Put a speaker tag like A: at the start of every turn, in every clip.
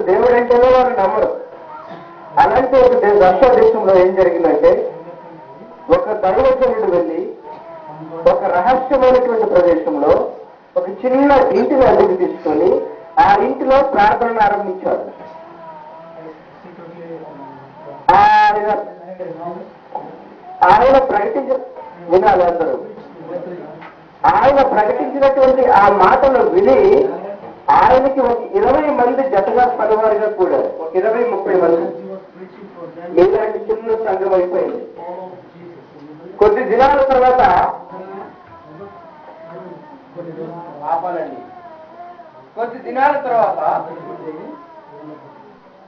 A: దేవుడు అంటేనే వారు నమ్మరు. అలాంటి ఒక రష్యా దేశంలో ఏం జరిగిందంటే, ఒక దైవజనుడు వెళ్ళి ఒక రహస్యమైనటువంటి ప్రదేశంలో ఒక చిన్న ఇంటిని అద్దెకు తీసుకొని ఆ ఇంటిలో ప్రార్థనను ఆరంభించాడు. ఆయన వినాలి అందరూ. ఆయన ప్రకటించినటువంటి ఆ మాటలు విని ఆయనకి ఒక 20 మంది జతగా పనివారిగా కూడా ఒక 20-30 మంది ఇలాంటి చిన్న సంఘం అయిపోయింది. కొద్ది దినాల తర్వాత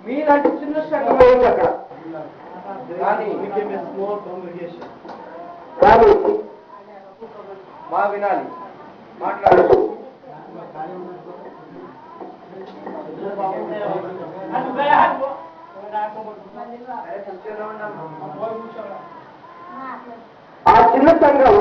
A: మీలాంటి చిన్న సంఘం అయింది అక్కడ. కానీ మా వినాలి మాట్లాడుతూ ఆ చిన్న సంఘం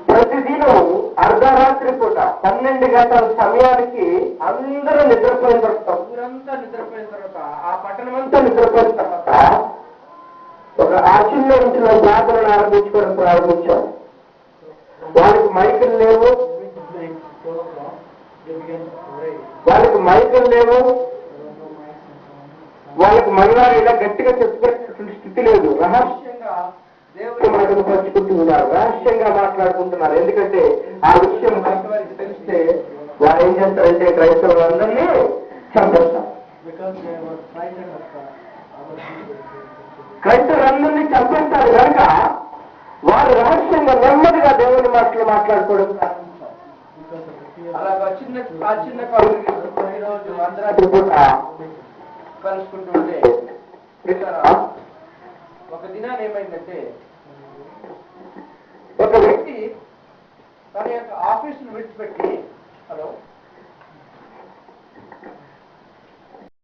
A: ప్రతిదినం అర్ధరాత్రి పూట 12 గంటల సమయానికి అందరూ నిద్రపోయిన తర్వాత, ఊరంతా నిద్రపోయిన తర్వాత, ఆ పట్టణం అంతా నిద్రపోయిన తర్వాత ఆ చిన్న ఇంటిలో ప్రార్థనలు ఆరంభించుకోవడం ప్రారంభించారు. వాళ్ళకి మైకులు లేవు, వాళ్ళకి మహిళలు ఇలా గట్టిగా చెప్పుకునేటువంటి స్థితి లేదు. రహస్యంగా దేవుడు మనకు పంచుకుంటున్నారు, రహస్యంగా మాట్లాడుకుంటున్నారు. ఎందుకంటే ఆ విషయం బయట వారికి తెలిస్తే వారు ఏం చేస్తారంటే క్రైస్తవులందరినీ చంపేస్తారు. క్రైస్తవులందరినీ చంపేస్తారు కనుక వారు రహస్యంగా నెమ్మదిగా దేవుని మాటలు మాట్లాడుకోవడం ప్రారంభించారు. అలాగా చిన్న ఈరోజు అర్ధరాత్రి పూట కలుసుకుంటుంటే ఒక దినాన్ని ఏమైందంటే, ఒక వ్యక్తి తన యొక్క ఆఫీసును విడిచిపెట్టి